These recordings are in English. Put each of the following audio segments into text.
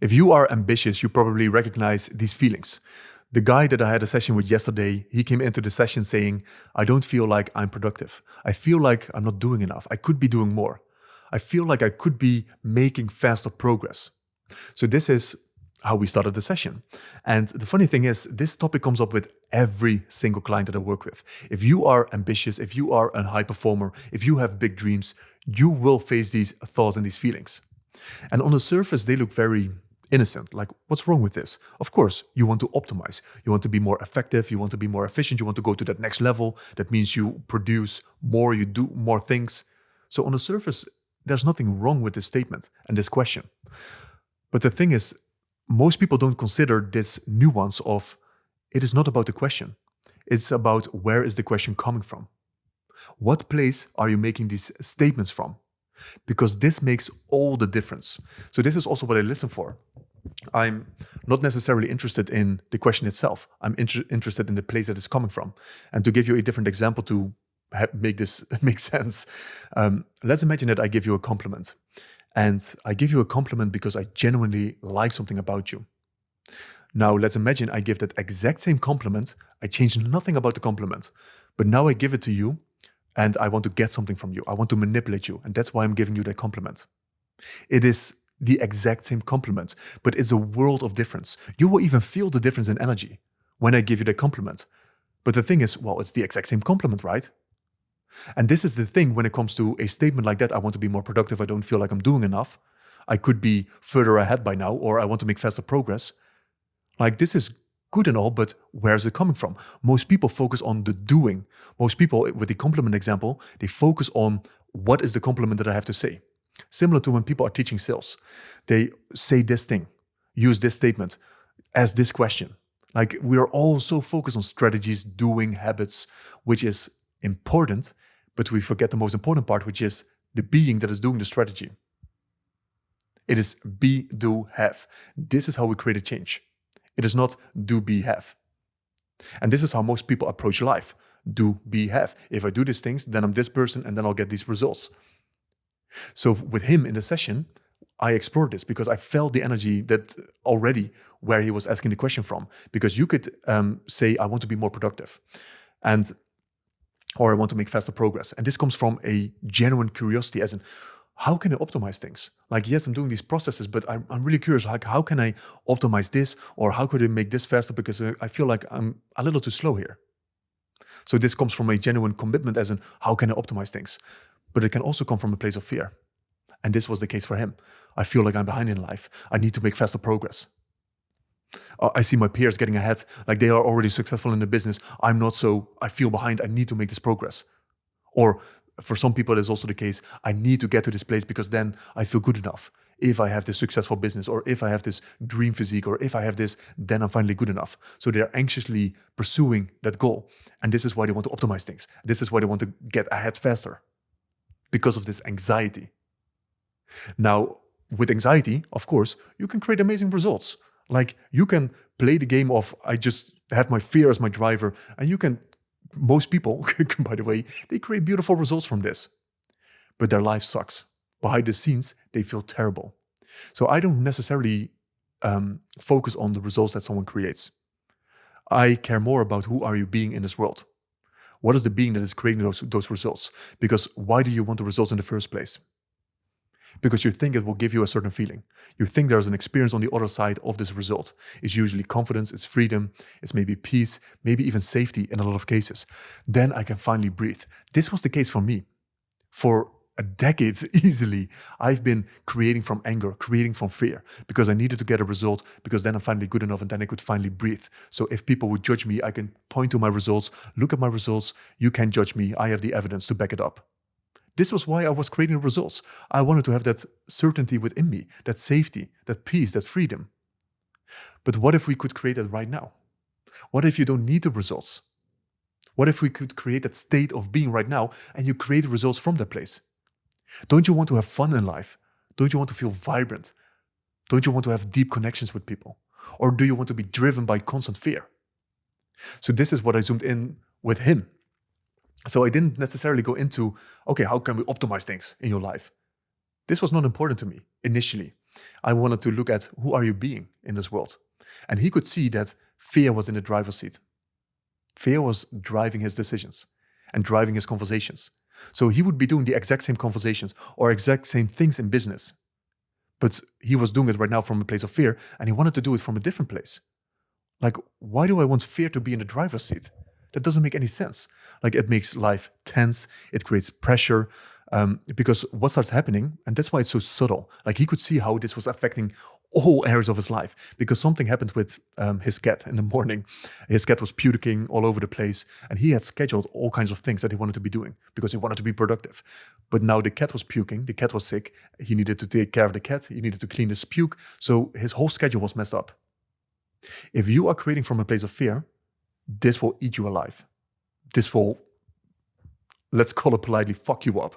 If you are ambitious, you probably recognize these feelings. The guy that I had a session with yesterday, he came into the session saying, I don't feel like I'm productive. I feel like I'm not doing enough. I could be doing more. I feel like I could be making faster progress. So this is how we started the session. And the funny thing is, this topic comes up with every single client that I work with. If you are ambitious, if you are a high performer, if you have big dreams, you will face these thoughts and these feelings. And on the surface, they look very innocent. Like, what's wrong with this? Of course, you want to optimize. You want to be more effective. You want to be more efficient. You want to go to that next level. That means you produce more, you do more things. So on the surface, there's nothing wrong with this statement and this question. But the thing is, most people don't consider this nuance of it is not about the question. It's about where is the question coming from? What place are you making these statements from? Because this makes all the difference. So this is also what I listen for. I'm not necessarily interested in the question itself. I'm interested in the place that it's coming from. And to give you a different example to make this make sense, let's imagine that I give you a compliment. And I give you a compliment because I genuinely like something about you. Now, let's imagine I give that exact same compliment. I change nothing about the compliment. But now I give it to you and I want to get something from you. I want to manipulate you. And that's why I'm giving you that compliment. It is the exact same compliment, but it's a world of difference. You will even feel the difference in energy when I give you that compliment. But the thing is, well, it's the exact same compliment, right? And this is the thing when it comes to a statement like that, I want to be more productive, I don't feel like I'm doing enough, I could be further ahead by now, or I want to make faster progress. Like, this is good and all, but where is it coming from? Most people focus on the doing. Most people, with the compliment example, they focus on what is the compliment that I have to say. Similar to when people are teaching sales. They say this thing, use this statement, ask this question. Like, we are all so focused on strategies, doing, habits, which is important, but we forget the most important part, which is the being that is doing the strategy. It is be, do, have. This is how we create a change. It is not do, be, have. And this is how most people approach life. Do, be, have. If I do these things, then I'm this person and then I'll get these results. So with him in the session, I explored this because I felt the energy that already where he was asking the question from. Because you could say, I want to be more productive. Or I want to make faster progress. And this comes from a genuine curiosity, as in, how can I optimize things? Like, yes, I'm doing these processes, but I'm really curious, like, how can I optimize this? Or how could I make this faster? Because I feel like I'm a little too slow here. So this comes from a genuine commitment, as in, how can I optimize things? But it can also come from a place of fear. And this was the case for him. I feel like I'm behind in life. I need to make faster progress. I see my peers getting ahead, like they are already successful in the business. I'm not, so I feel behind. I need to make this progress. Or for some people, it is also the case, I need to get to this place because then I feel good enough. If I have this successful business, or if I have this dream physique, or if I have this, then I'm finally good enough. So they're anxiously pursuing that goal. And this is why they want to optimize things. This is why they want to get ahead faster, because of this anxiety. Now, with anxiety, of course, you can create amazing results. Like, you can play the game of, I just have my fear as my driver, and most people, by the way, they create beautiful results from this. But their life sucks. Behind the scenes, they feel terrible. So I don't necessarily focus on the results that someone creates. I care more about who are you being in this world. What is the being that is creating those results? Because why do you want the results in the first place? Because you think it will give you a certain feeling. You think there's an experience on the other side of this result. It's usually confidence, it's freedom, it's maybe peace, maybe even safety in a lot of cases. Then I can finally breathe. This was the case for me. For decades, easily, I've been creating from anger, creating from fear, because I needed to get a result, because then I'm finally good enough and then I could finally breathe. So if people would judge me, I can point to my results, look at my results, you can't judge me, I have the evidence to back it up. This was why I was creating results. I wanted to have that certainty within me, that safety, that peace, that freedom. But what if we could create that right now? What if you don't need the results? What if we could create that state of being right now and you create results from that place? Don't you want to have fun in life? Don't you want to feel vibrant? Don't you want to have deep connections with people? Or do you want to be driven by constant fear? So this is what I zoomed in with him. So I didn't necessarily go into, okay, how can we optimize things in your life? This was not important to me initially. I wanted to look at who are you being in this world. And he could see that fear was in the driver's seat. Fear was driving his decisions and driving his conversations. So he would be doing the exact same conversations or exact same things in business. But he was doing it right now from a place of fear, and he wanted to do it from a different place. Like, why do I want fear to be in the driver's seat? That doesn't make any sense. Like, it makes life tense. It creates pressure. Because what starts happening, and that's why it's so subtle. Like, he could see how this was affecting all areas of his life, because something happened with his cat in the morning. His cat was puking all over the place, and he had scheduled all kinds of things that he wanted to be doing because he wanted to be productive. But now the cat was puking, the cat was sick, he needed to take care of the cat, he needed to clean his puke, so his whole schedule was messed up. If you are creating from a place of fear, this will eat you alive. This will, let's call it politely, fuck you up.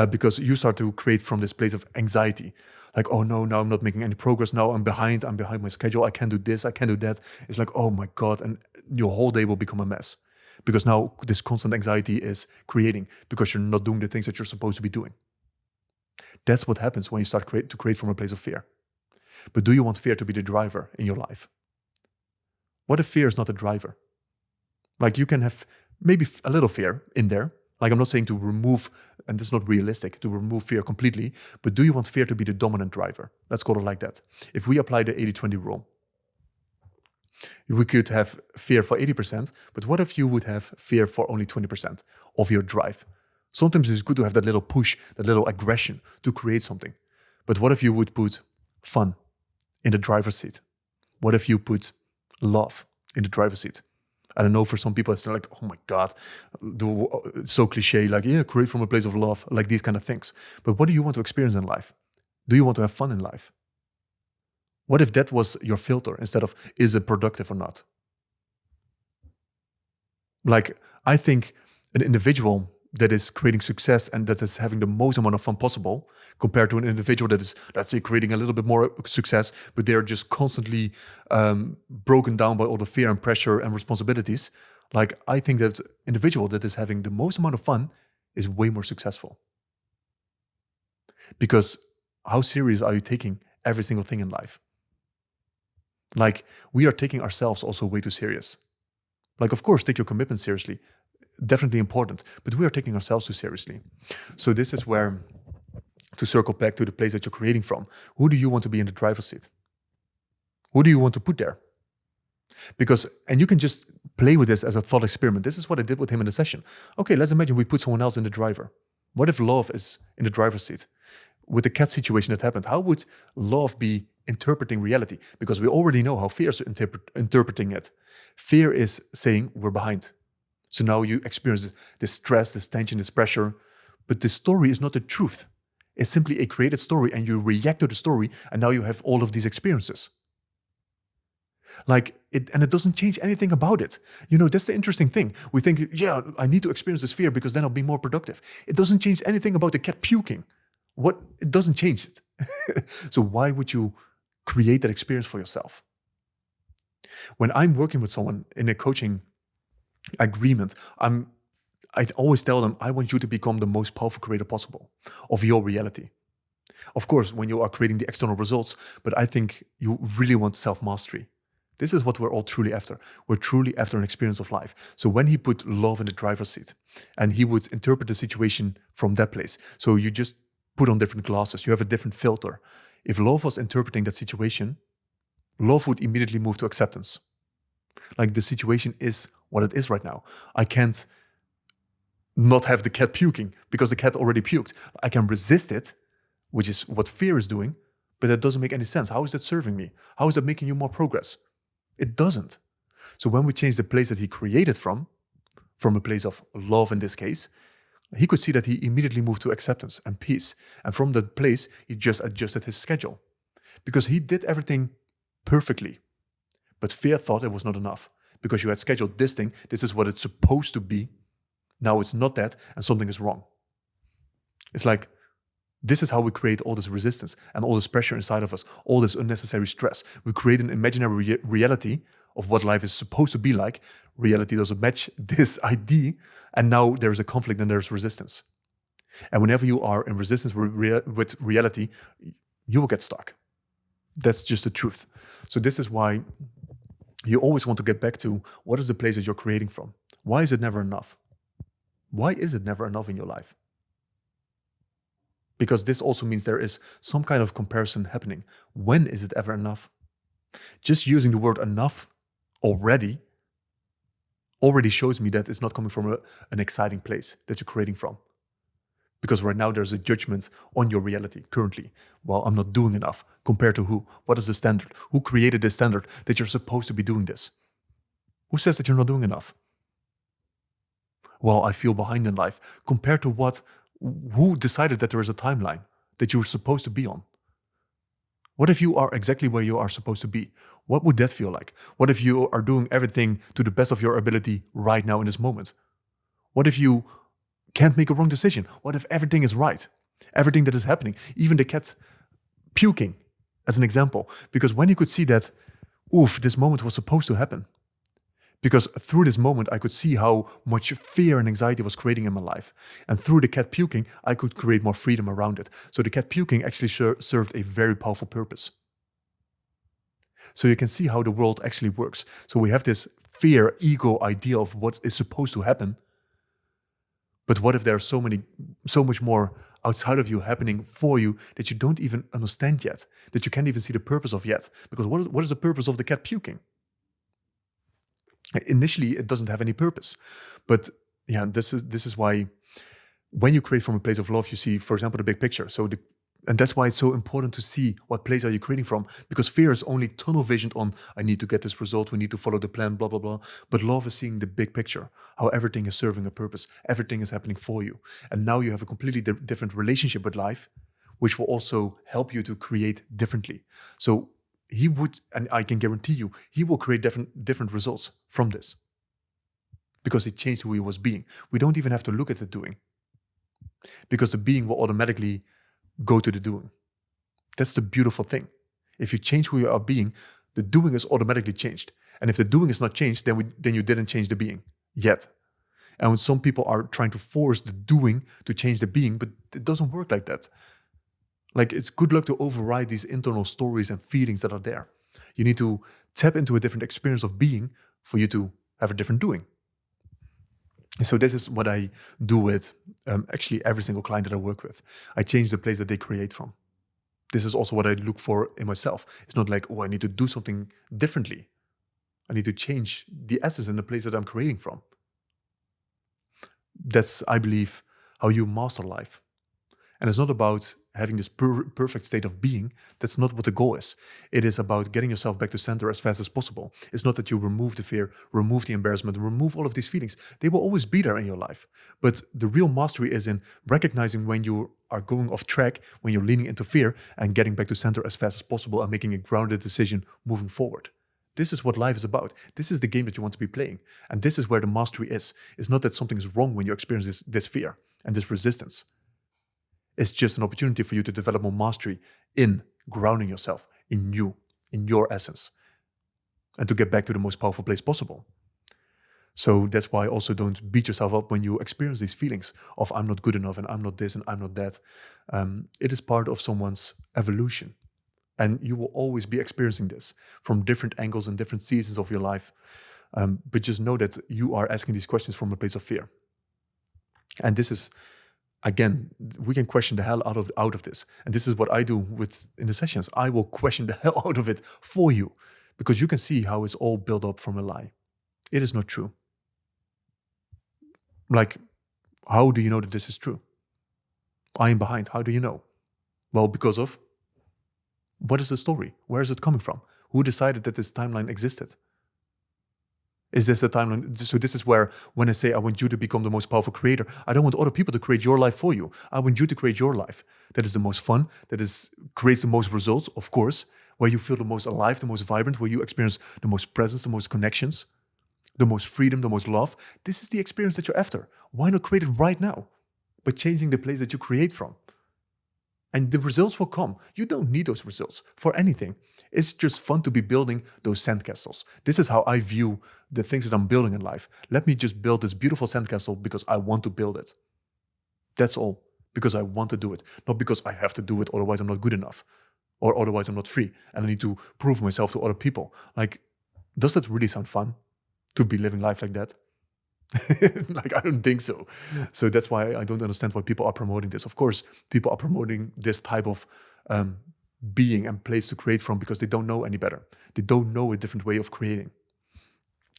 Because you start to create from this place of anxiety. Like, oh no, now I'm not making any progress. Now I'm behind my schedule. I can't do this, I can't do that. It's like, oh my God. And your whole day will become a mess. Because now this constant anxiety is creating because you're not doing the things that you're supposed to be doing. That's what happens when you start to create from a place of fear. But do you want fear to be the driver in your life? What if fear is not a driver? Like, you can have maybe a little fear in there. Like, I'm not saying to remove, and this is not realistic, to remove fear completely, but do you want fear to be the dominant driver? Let's call it like that. If we apply the 80-20 rule, we could have fear for 80%, but what if you would have fear for only 20% of your drive? Sometimes it's good to have that little push, that little aggression to create something. But what if you would put fun in the driver's seat? What if you put love in the driver's seat? I don't know, for some people it's like, oh my God, it's so cliche, like, yeah, create from a place of love, like these kind of things. But what do you want to experience in life? Do you want to have fun in life? What if that was your filter instead of, is it productive or not? Like, I think an individual that is creating success and that is having the most amount of fun possible compared to an individual that is, let's say, creating a little bit more success, but they're just constantly broken down by all the fear and pressure and responsibilities. Like, I think that individual that is having the most amount of fun is way more successful. Because how serious are you taking every single thing in life? Like, we are taking ourselves also way too serious. Like, of course, take your commitment seriously. Definitely important, but we are taking ourselves too seriously. So this is where, to circle back to the place that you're creating from, who do you want to be in the driver's seat? Who do you want to put there? Because, and you can just play with this as a thought experiment. This is what I did with him in the session. Okay, let's imagine we put someone else in the driver. What if love is in the driver's seat? With the cat situation that happened, how would love be interpreting reality? Because we already know how fear is interpreting it. Fear is saying, we're behind. So now you experience this stress, this tension, this pressure. But the story is not the truth. It's simply a created story, and you react to the story, and now you have all of these experiences. Like, it doesn't change anything about it. You know, that's the interesting thing. We think, yeah, I need to experience this fear because then I'll be more productive. It doesn't change anything about the cat puking. It doesn't change it. So why would you create that experience for yourself? When I'm working with someone in a coaching agreement, I always tell them, I want you to become the most powerful creator possible of your reality. Of course, when you are creating the external results, but I think you really want self-mastery. This is what we're all truly after. We're truly after an experience of life. So when he put love in the driver's seat and he would interpret the situation from that place, so you just put on different glasses, you have a different filter. If love was interpreting that situation, love would immediately move to acceptance. Like, the situation is what it is right now. I can't not have the cat puking because the cat already puked. I can resist it, which is what fear is doing, but that doesn't make any sense. How is that serving me? How is that making you more progress? It doesn't. So when we change the place that he created from a place of love in this case, he could see that he immediately moved to acceptance and peace. And from that place, he just adjusted his schedule because he did everything perfectly. But fear thought it was not enough because you had scheduled this thing. This is what it's supposed to be. Now it's not that, and something is wrong. It's like, this is how we create all this resistance and all this pressure inside of us, all this unnecessary stress. We create an imaginary reality of what life is supposed to be like. Reality doesn't match this idea, and now there's a conflict and there's resistance. And whenever you are in resistance with reality, you will get stuck. That's just the truth. So this is why you always want to get back to what is the place that you're creating from? Why is it never enough? Why is it never enough in your life? Because this also means there is some kind of comparison happening. When is it ever enough? Just using the word enough already shows me that it's not coming from an exciting place that you're creating from. Because right now there's a judgment on your reality currently. Well, I'm not doing enough. Compared to who? What is the standard? Who created the standard that you're supposed to be doing this? Who says that you're not doing enough? Well, I feel behind in life. Compared to what? Who decided that there is a timeline that you're supposed to be on? What if you are exactly where you are supposed to be? What would that feel like? What if you are doing everything to the best of your ability right now in this moment? What if you can't make a wrong decision? What if everything is right? Everything that is happening, even the cat puking as an example. Because when you could see that, oof, this moment was supposed to happen. Because through this moment, I could see how much fear and anxiety was creating in my life. And through the cat puking, I could create more freedom around it. So the cat puking actually served a very powerful purpose. So you can see how the world actually works. So we have this fear, ego idea of what is supposed to happen. But what if there's so much more outside of you happening for you that you don't even understand yet, that you can't even see the purpose of yet? Because what is the purpose of the cat puking? Initially, it doesn't have any purpose. But yeah, this is why when you create from a place of love, you see, for example, the big picture. And that's why it's so important to see what place are you creating from. Because fear is only tunnel visioned on, I need to get this result, we need to follow the plan, blah, blah, blah. But love is seeing the big picture, how everything is serving a purpose, everything is happening for you. And now you have a completely different relationship with life, which will also help you to create differently. So he would, and I can guarantee you, he will create different results from this. Because it changed who he was being. We don't even have to look at the doing. Because the being will automatically go to the doing. That's the beautiful thing. If you change who you are being, the doing is automatically changed. And if the doing is not changed, then you didn't change the being yet. And when some people are trying to force the doing to change the being, but it doesn't work like that. Like, it's good luck to override these internal stories and feelings that are there. You need to tap into a different experience of being for you to have a different doing. So this is what I do with actually every single client that I work with. I change the place that they create from. This is also what I look for in myself. It's not like, oh, I need to do something differently. I need to change the essence in the place that I'm creating from. That's, I believe, how you master life. And it's not about having this perfect state of being. That's not what the goal is. It is about getting yourself back to center as fast as possible. It's not that you remove the fear, remove the embarrassment, remove all of these feelings. They will always be there in your life. But the real mastery is in recognizing when you are going off track, when you're leaning into fear, and getting back to center as fast as possible and making a grounded decision moving forward. This is what life is about. This is the game that you want to be playing. And this is where the mastery is. It's not that something is wrong when you experience this fear and this resistance. It's just an opportunity for you to develop more mastery in grounding yourself in you, in your essence, and to get back to the most powerful place possible. So that's why also don't beat yourself up when you experience these feelings of I'm not good enough and I'm not this and I'm not that. It is part of someone's evolution. And you will always be experiencing this from different angles and different seasons of your life. But just know that you are asking these questions from a place of fear. And this is, again, we can question the hell out of this. And this is what I do in the sessions. I will question the hell out of it for you, because you can see how it's all built up from a lie. It is not true. Like, how do you know that this is true? I am behind. How do you know? Well, because of, what is the story? Where is it coming from? Who decided that this timeline existed? Is this a timeline? So this is where, when I say I want you to become the most powerful creator, I don't want other people to create your life for you. I want you to create your life. That is the most fun, creates the most results, of course, where you feel the most alive, the most vibrant, where you experience the most presence, the most connections, the most freedom, the most love. This is the experience that you're after. Why not create it right now? By changing the place that you create from. And the results will come. You don't need those results for anything. It's just fun to be building those sandcastles. This is how I view the things that I'm building in life. Let me just build this beautiful sandcastle because I want to build it. That's all. Because I want to do it. Not because I have to do it, otherwise I'm not good enough. or otherwise I'm not free and I need to prove myself to other people. Like, does that really sound fun to be living life like that? Like, I don't think so. So that's why I don't understand why people are promoting this. Of course, people are promoting this type of being and place to create from because they don't know any better. They don't know a different way of creating.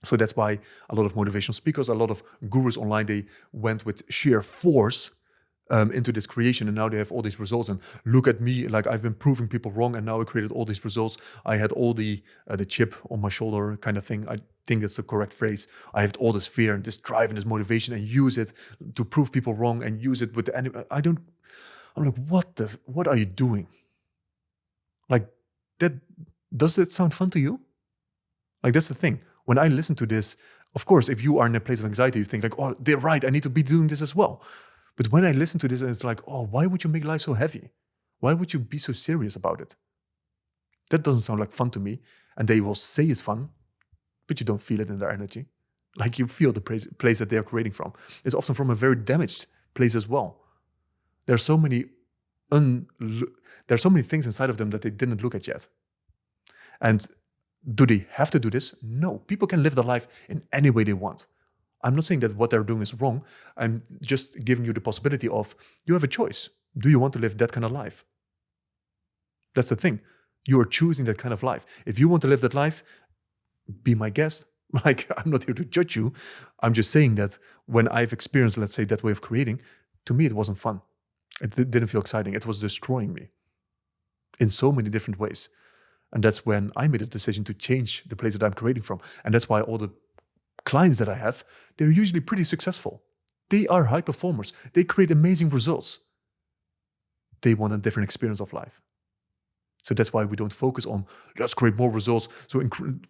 So that's why a lot of motivational speakers, a lot of gurus online, they went with sheer force into this creation, and now they have all these results. And look at me, like I've been proving people wrong, and now I created all these results. I had all the chip on my shoulder kind of thing. I think that's the correct phrase. I have all this fear and this drive and this motivation, and use it to prove people wrong, and use it with the enemy. I'm like, what are you doing? Like, does that sound fun to you? Like, that's the thing. When I listen to this, of course, if you are in a place of anxiety, you think like, oh, they're right. I need to be doing this as well. But when I listen to this, it's like, oh, why would you make life so heavy? Why would you be so serious about it? That doesn't sound like fun to me. And they will say it's fun, but you don't feel it in their energy. Like, you feel the place that they are creating from. It's often from a very damaged place as well. There's so many things inside of them that they didn't look at yet. And do they have to do this? No. People can live their life in any way they want. I'm not saying that what they're doing is wrong. I'm just giving you the possibility of, you have a choice. Do you want to live that kind of life? That's the thing. You are choosing that kind of life. If you want to live that life, be my guest. Like, I'm not here to judge you. I'm just saying that when I've experienced, let's say, that way of creating, to me, it wasn't fun. It didn't feel exciting. It was destroying me in so many different ways. And that's when I made a decision to change the place that I'm creating from. And that's why all the clients that I have, they're usually pretty successful. They are high performers. They create amazing results. They want a different experience of life. So that's why we don't focus on, let's create more results. So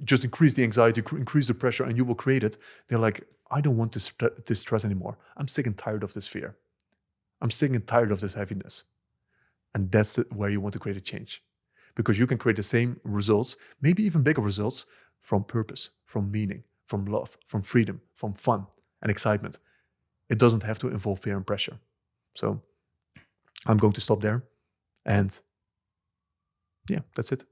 just increase the anxiety, increase the pressure, and you will create it. They're like, I don't want this stress anymore. I'm sick and tired of this fear. I'm sick and tired of this heaviness. And that's where you want to create a change. Because you can create the same results, maybe even bigger results, from purpose, from meaning, from love, from freedom, from fun and excitement. It doesn't have to involve fear and pressure. So I'm going to stop there. And yeah, that's it.